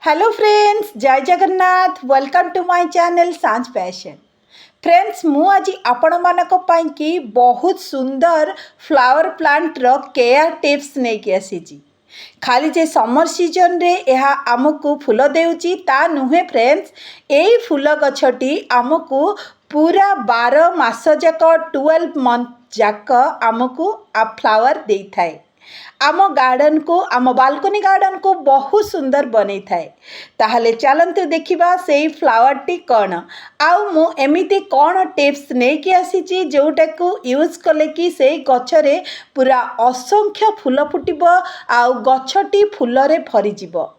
Hello friends, जय Jagannath. Welcome to my channel Sanjh passion. Friends, मु आज आपण मानक पई की बहुत सुंदर फ्लावर प्लांट रो केयर टिप्स नहीं कि आसीची। खाली जे समर सीजन रे यह आमको फूल देउची ता नुहे फ्रेंड्स, एई फूल गछटी आमको पूरा 12 मास जाक 12 मंथ जाक आमको आ फ्लावर देई थाए। आम गार्डन को आम बालकनी गार्डन को बहुत सुंदर बनै थाए। ताहले चलंतु देखिबा सेई फ्लावर टी कौन आउ मु एमिति कौन टिप्स नहीं कि आसीची जोटा को यूज कले कि सेई गछरे पूरा असंख्य फूल फुटिबो आउ गछटी फूलरे भरी जिवो।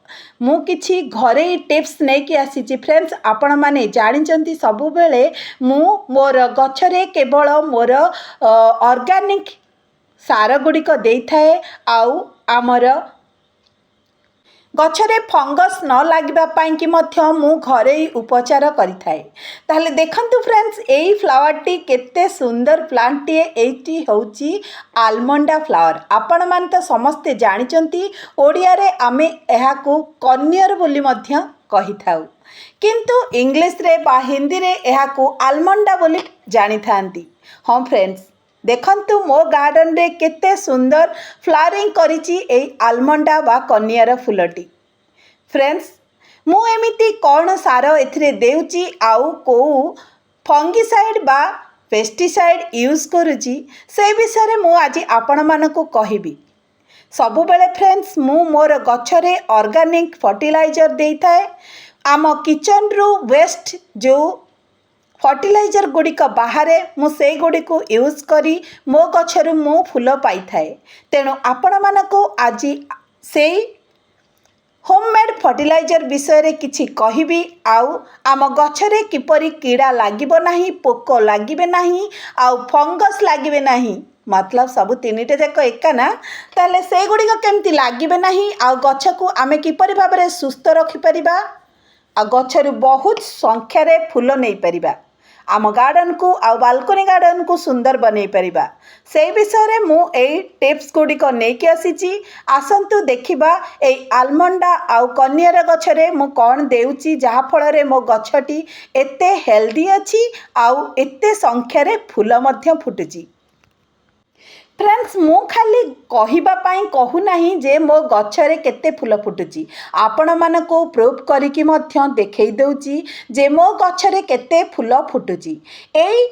मु किछि घरे टिप्स नहीं कि आसीची फ्रेंड्स। आपण माने जानिचंती सबु बेले मु मोर गछरे केवल मोर ऑर्गेनिक सार गुड़िक दे थाए आउ आमर गछरे फंगस न लागिबा पाई कि मध्य मु घरे ही उपचार करि थाए। ताहले देखंतु फ्रेंड्स, एई फ्लावर टी केते सुंदर प्लांट टी एटी होउची आलमंडा फ्लावर। आपण मान तो समस्ते जानिचंती ओडिया रे आमे एहा को कन्यर बोली मध्य कहि थाउ, किंतु इंग्लिश रे बा हिंदी रे एहा को आलमंडा बोली जानि थांती। हां फ्रेंड्स, देखंतु मो गार्डन रे केते सुंदर फ्लावरिंग करिची एई आलमंडा बा कन्यार फूलटी। फ्रेंड्स, मु एमिति कौन सार एथिरे देउची आउ को फंगिसाइड बा पेस्टिसाइड यूज करूची से विषय मु आज आपण मानकु कहिबी। सबु बेले फ्रेंड्स, मु मोर गछरे ऑर्गेनिक फर्टिलाइजर देई थाए। आम किचन रु वेस्ट जो फर्टिलाइजर गुड़िक बाहर मुझे गुड़िक यूज करी मो गछरु मु फूल पाई थाए। तेणु आपण मानकु आज से होममेड फर्टिलाइजर विषय रे किछि कहिबी आउ आम गछरे किपरि कीड़ा लागिबो नाही, पोक लागिबे नाही आउ फंगस लागिबे नाही, मतलब सबु तीनिटे जाक एका ना। ताले से गुड़िक केमती लागिबे नाही आउ गछ को आमे किपरि भाबरे सुस्थ रखि परिबा आ गछरु बहुत संख्या रे फूल नहीं परिबा, आम गार्डन को आउ बालकनी गार्डन को सुंदर बनै परिबा, से विषय रे मु एई टिप्स गुड़िक नहीं कि आसीची। आसंतु देखिबा एई आलमंडा आउ कन्यार गछरे मु कौन देउची जहा फल रे मो गछटी एते हेल्दी अछि आउ एते संख्या रे फूल मध्य फुटुची। फ्रेंड्स, मु खाली कहिबा पाई कहू नाही जे मो गछरे केते फूल फुटुची, आपण मानको प्रूफ करिकि मध्य देखै दउची जे मो गछरे केते फूल फुटुची। एई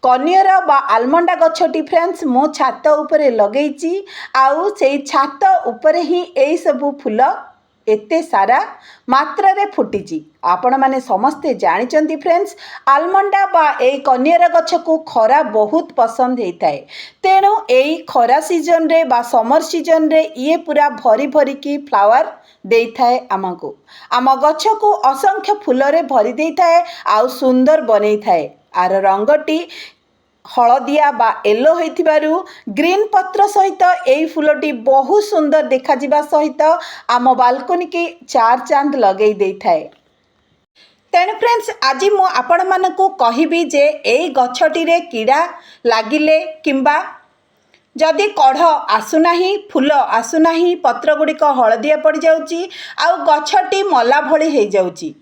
कन्यर बा आलमंडा गछटी फ्रेंड्स मो छात उपरे लगेइची आउ सेई छात उपरे ही एई सबु फूल एते सारा मात्रा रे फुटिची। आपण माने समस्ते जानिचंती फ्रेंड्स, आलमंडा बा एई कन्यार गछ को खरा बहुत पसंद हेइताए। तेणु एई खरा सीजन रे बा समर सीजन रे ये पूरा भरी भरी की फ्लावर देई थाए आमको। आम गछ को असंख्य फूल रे भरी देई थाए आउ सुंदर बनै थाए। आर रंगटी हलदिया बा येलो होइथिबारु ग्रीन पत्र सहित एई फूलटी बहुत सुंदर देखा जिबा सहित आम बालकनी की चार चांद लगेई देई थाए। तेणु फ्रेंड्स, आज मु आपण मानकु कहिबी जे एई गछटी रे कीड़ा लागिले किंबा जदि कढ़ आसुनाही, फूल आसुनाही, पत्र गुड़िक हलदिया पड़ जाउची आउ गछटी मला भली हे जाउची,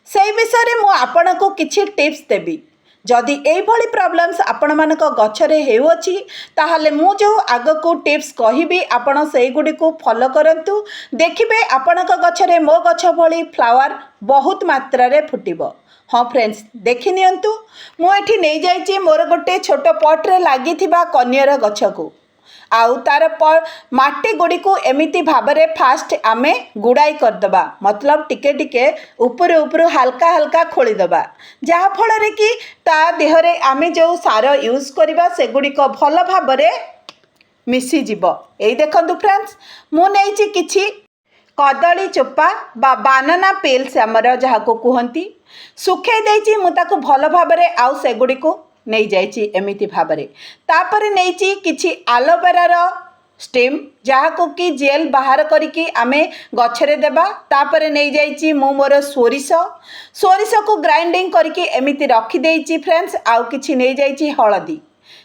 से विषय मु आपणको किछि टिप्स देबी। जदि एई भली प्रॉब्लम्स आपण मानक गछरे हेउची ताहले मु जो आगको टिप्स कहिबी आपण सेई गुडी को फॉलो करंतु। देखिबे आपणक गछरे मो गछ भली फ्लावर बहुत मात्रा रे फुटिबो। हाँ फ्रेंड्स, देखि नियंतु मु एठी नै जाइची मोर गोटे छोट पॉट रे लागि थिबा कन्यार गछ को आउ तार माटी गुड़ी को एमिति भाबरे फास्ट आमे गुड़ाई करदबा, मतलब टिके टिके ऊपर ऊपर हल्का हल्का खोली दबा, जहा फल रे कि ता देहरे आमे जो सार यूज करबा से गुड़िक भल भाबरे मिसी जिवो। एई देखंतु फ्रेंड्स, मु नेइची किछि कदली चोपा बा बानाना पेल्स हमर जहा को कुहंती सुखे देइची मु ताको भल भाबरे आउ से गुड़ी को नहीं जाइची एमिति भाबरे। तापरे नेइची किछि एलोवेरा रो स्टेम जहा को कि जेल बाहर करिकी आमे गछरे देबा। तापरे नहीं जाइची मु मोर सोरिस को ग्राइंडिंग करिकी एमिति रखी देइची फ्रेंड्स। आउ किछि नहीं जाइची हळदी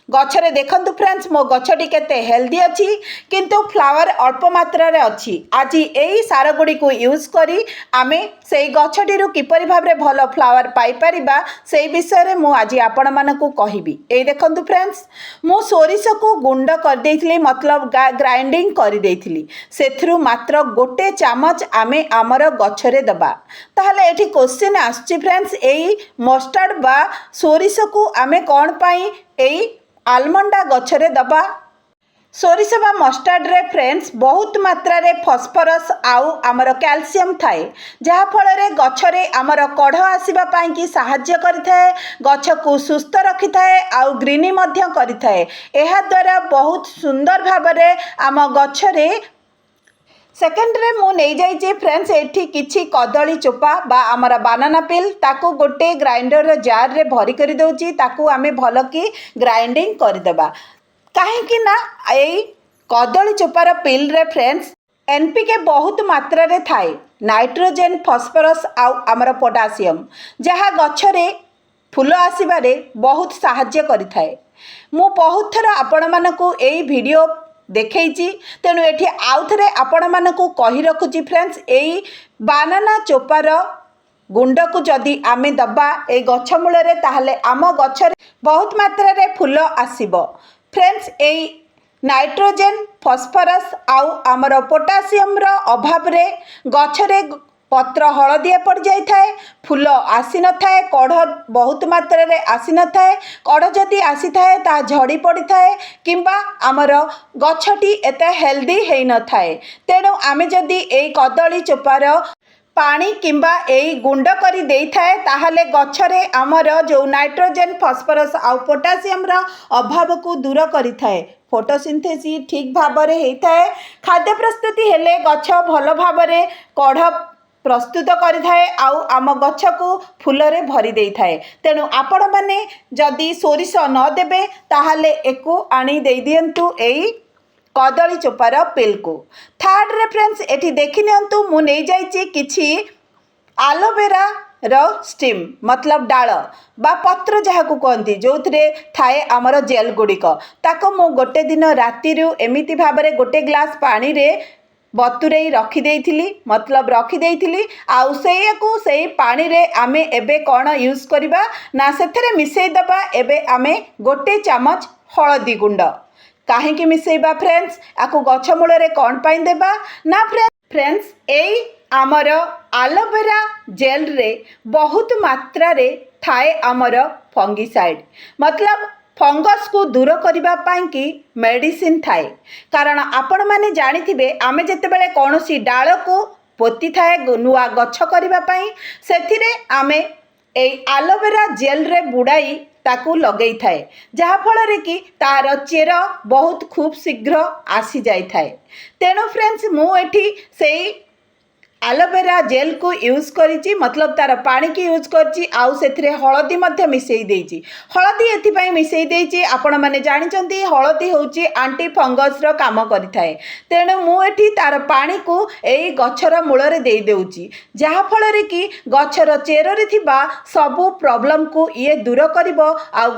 गछरे देखंतु फ्रेंड्स मो गछटी केते हेल्दी अच्छी किंतु फ्लावर अल्प मात्रा रे अच्छी। आज यही सार गुड़ी को यूज करी आमे से गछटी किपरि भाबरे भल फ्लावर पाई परिबा से विषय रे मु आज आपण मानकु कहिबी। ए देखंतु फ्रेंड्स मु सोरिष को गुंड कर देइथिली मतलब ग्राइंडिंग कर देइथिली सेथरु मात्र गोटे चामच आमे आमर गछरे दबा। ताहले एठी क्वेश्चन आछी फ्रेंड्स एई मस्टर्ड बा सोरिष को आमे कोन पाई एई आलमंडा गछरे दबा। सोरिष बा मस्टर्ड रे फ्रेंड्स बहुत मात्रा रे फॉस्फोरस आउ आमर कैल्शियम थाए जहा फल रे गछरे आमर कढ़ आसीबा पाई कि सहाय्य करिथाए गछ को सुस्थ रखिथाए आउ ग्रीनी मध्य करिथाए। एहा द्वारा बहुत सुंदर भाबरे आम गछरे सेकेंड रे मु नहीं जाइए फ्रेंड्स एठी किछि कदली चोपा बा आमर बानाना पिल ताकू गोटे ग्राइंडर जार रे भरी कर दउची ताकू आमे भल की ग्राइंडिंग कर देबा। काहे ना एई कदली चोपार पिल रे फ्रेंड्स एनपीके बहुत मात्रा रे थाए नाइट्रोजन फॉस्फोरस आउ आमर पोटासियम जहा गछरे फूल आसीबारे बहुत सहाय्य करिथाए। मु बहुत थर आपण मानकू एई वीडियो देखैची तेणु एठी आउ थरे आपण मानकू कहि रखुची फ्रेंड्स एई बानाना चोपार गुंड को जदि आमे दबा ए गछ मूल रे ताहले आम गछरे बहुत मात्रा रे फूल आसीबो। फ्रेंड्स एई नाइट्रोजन फॉस्फोरस आउ आमर पोटासियम रो अभाव रे गछरे पत्र हलदिया पड़ जाए थाए फूल आसी न थाए कढ़ बहुत मात्रा रे आसी न थाए कढ़ जदि आसी थाए ता झड़ी पड़ी थाए किंबा आमर गछटी एते हेल्दी हेई न थाए। तेणु आमे जदि एई कदली चोपार पानी किंबा एई गुंड करी देई थाए ताहले गछरे आमर जो नाइट्रोजन फॉस्फोरस आउ पोटासियम रो अभाव को दूर करी थाए फोटोसिंथेसिस ठीक भाबरे हेई थाए खाद्य प्रस्तुति हेले गछ भल भाबरे कढ़ प्रस्तुत करिथाए आउ आम गछ को फूल रे भरी देई थाए। तेणु आपण माने जदि सोरिष न देबे ताहले एको आनी देई दियंतु एई कदली चोपार पिल को। थर्ड रे फ्रेंड्स एठी देखि नियंतु मु नै जाइछि किछि एलोवेरा रो स्टीम मतलब डाल बा पत्र जहाँ को कहती जो थाए आमर जेल गुड़िक ताको मु गोटे दिन राति एमिति भाबरे गोटे ग्लास पानी रे बतुरई रखिदेइथिली मतलब रखिदेइथिली आउ सेयाकू सेई पानी रे आमे एबे कौन यूज करिबा ना सेथरे मिसेई दबा एबे आमे गोटे चामच हळदी गुंड काहेकि मिसेइबा फ्रेंड्स आकू गछ मूल रे कौन पाई देबा ना फ्रेंड्स एई आमर एलोवेरा जेल रे बहुत मात्रा रे थाए आमर फंगिसाइड मतलब फंगस को दूर करबा पाई कि मेडिसिन थाए। कारण आपण माने जानिथिबे आमे जेतेबेले कोनोसी डाल को पोती थाए नुआ गछ करबा पाई सेथिरे आमे एई एलोवेरा जेल रे बुड़ाई ताकू लगेई थाए जहा फल रे कि तार चेर बहुत खूब शीघ्र आसी जाई थाए। तेणु फ्रेंड्स मु एठी सेई एलोवेरा जेल को यूज करी मतलब तार पानी की यूज करी आउ सेथिरे हळदी मध्य मिसेई देइची हळदी एथिपाई मिसेई देइची आपण माने जानिचंती हळदी होची आंटी फंगस रो काम करिथाए। तेणु मु एठी तार पानी को एई गछर मूल रे देई देउची जहा फल रे कि गछर चेर रे थिबा सबु प्रॉब्लम को ये दूर करिवो आउ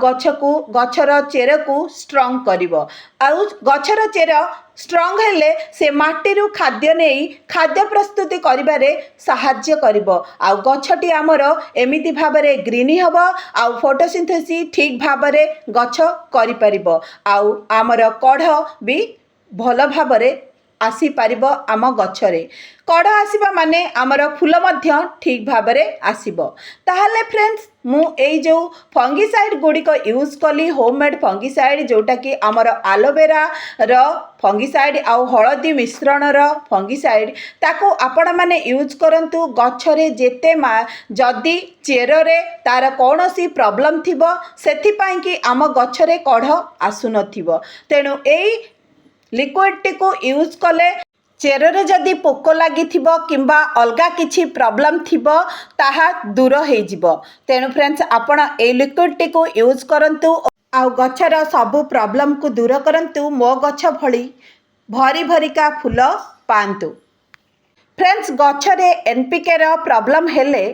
गछर चेर को स्ट्रांग करिवो आउ गछर चेर स्ट्रांग हेले से माटी रु खाद्य नहीं खाद्य प्रस्तुति करिबारे सहाय्य करिवो आउ गछटी आमर एमिति भाबरे ग्रीनी हबो आउ फोटोसिंथेसिस ठीक भाबरे गछ करि परिबो आउ आमर कढ़ भी भल भाबरे आसी पारिबो आम गछरे कढ़ आसीबा माने आमर फूल मध्य ठीक भाबरे आसीबो। ताहले फ्रेंड्स मु एई जो फंगिसाइड गुड़िक यूज कली होममेड फंगिसाइड जोटा कि आमर एलोवेरा रो फंगिसाइड आउ हळदी मिश्रण रो फंगिसाइड ताको आपण माने यूज करंतु गछरे जेते जदि चेर रे तार कोनोसी प्रॉब्लम थिबो सेथि पई कि आम गछरे कढ़ आसु नथिबो। तेणु एई लिक्विड को यूज कले चेर रे जदि पोक लगी किंबा अलगा किछि प्रॉब्लम थिबो ताहा दूर हो जिवो। तेणु फ्रेंड्स आपण ए लिक्विड को यूज करंतु आउ गछर सबु प्रॉब्लम को दूर करंतु मो गछ भली भरी भरिका फूल पांतु। फ्रेंड्स गछरे एनपीके रो प्रॉब्लम हेले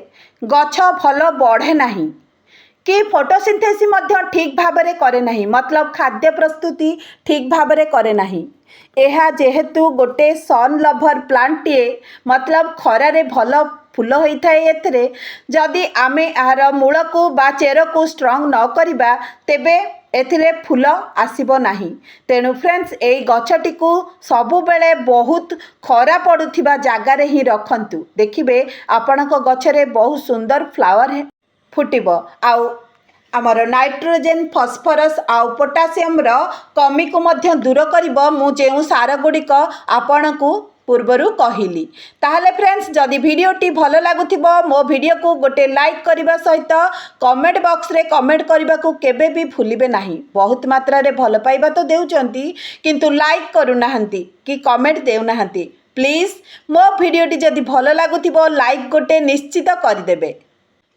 गछ भल बढ़े नाही कि फोटोसिंथेसिस मध्य ठीक भाबरे करे नाही, मतलब खाद्य प्रस्तुति ठीक भाबरे करे नाही। यह जेहेतु गोटे सन लभर प्लांटटिए मतलब खरारे भल फूल होता है। एथिरे जदि आमे यार मूल को बा चेर को स्ट्रंग न करिबा तेबे एथिरे फूल आसीबो नाही। तेणु फ्रेंड्स एई गछटी को सबु बेले बहुत खरा पड़ुथिबा जागारे ही रखंतु, देखिबे आपणक गछरे बहुत सुंदर फ्लावर फुटिबो। आउ आमर नाइट्रोजेन फॉस्फोरस आउ पोटासियम रो कमी को मध्य दूर करिबो मु जेउ सार गुड़िक आपणकु पूर्वरु कहिली। ताहले फ्रेंड्स जदि वीडियोटी भल लागुथिबो मो वीडियो को गोटे लाइक करबा सहित कमेंट बॉक्स रे कमेंट करबा को केबे भी भूलिबे नाही। बहुत मात्रा रे भल पाइबा तो देउचंती किंतु लाइक करू नाहंती कि कमेंट देउ नाहंती। प्लीज मो वीडियोटी जदि भल लागुथिबो लाइक गोटे निश्चित करदेबे।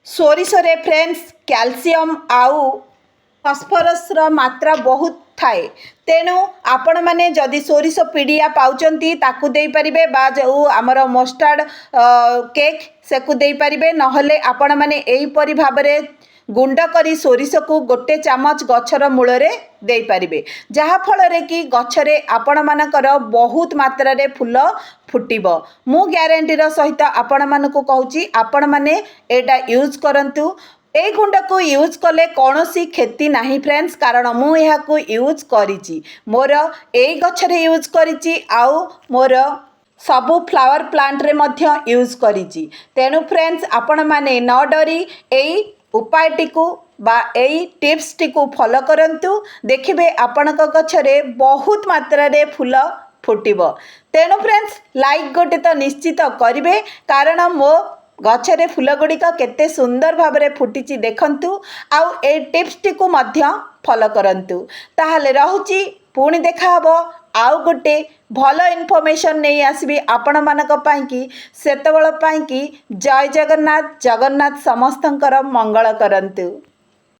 सोरिष रे फ्रेंड्स कैल्शियम आउ फॉस्फोरस रो मात्रा बहुत थाए, तेणु आपण माने जदि सोरिष पीडिया पाउचंती ताकू देई परिबे बा जो आमर मस्टर्ड केक सेकू देई परिबे, नहले आपण माने एही परि भाबरे गुंड करी सोरिष को गोटे चामच गछर मूल रे देई परिबे, जहा फल रे कि गछरे आपण मानकर बहुत मात्रा रे फूल फुटिबो। मु ग्यारंटीर सहित आपण मानकु कहूची आपण माने एटा यूज करंतु। ए गुंड को यूज कले कौनसी क्षति नहीं फ्रेंड्स, कारण मु यहाँ को यूज करिची मोर ए गछरे यूज करिची आउ मोर सबु फ्लावर प्लांट रे मध्य यूज करिची। तेणु फ्रेंड्स आपण माने न डरी एई उपायटी को बा एई टिप्स टी को फॉलो करंतु, देखिबे आपणक गछरे बहुत मात्रा रे फूल फुटिबो। तेणु फ्रेंड्स लाइक गोटे तो निश्चित करिवे, कारण मो गछरे फूल गुड़िक केते सुंदर भाबरे फुटिची देखंतु आउ ए टिप्स टी को मध्य फॉलो करंतु। ताहले रहुची पुणी देखा हबो आउ गोटे भल इनफॉरमेशन नहीं आसबी आपण मानक पाई कि सेतबेल पाई कि जय जगन्नाथ। जगन्नाथ समस्तंकर मंगल करंतु।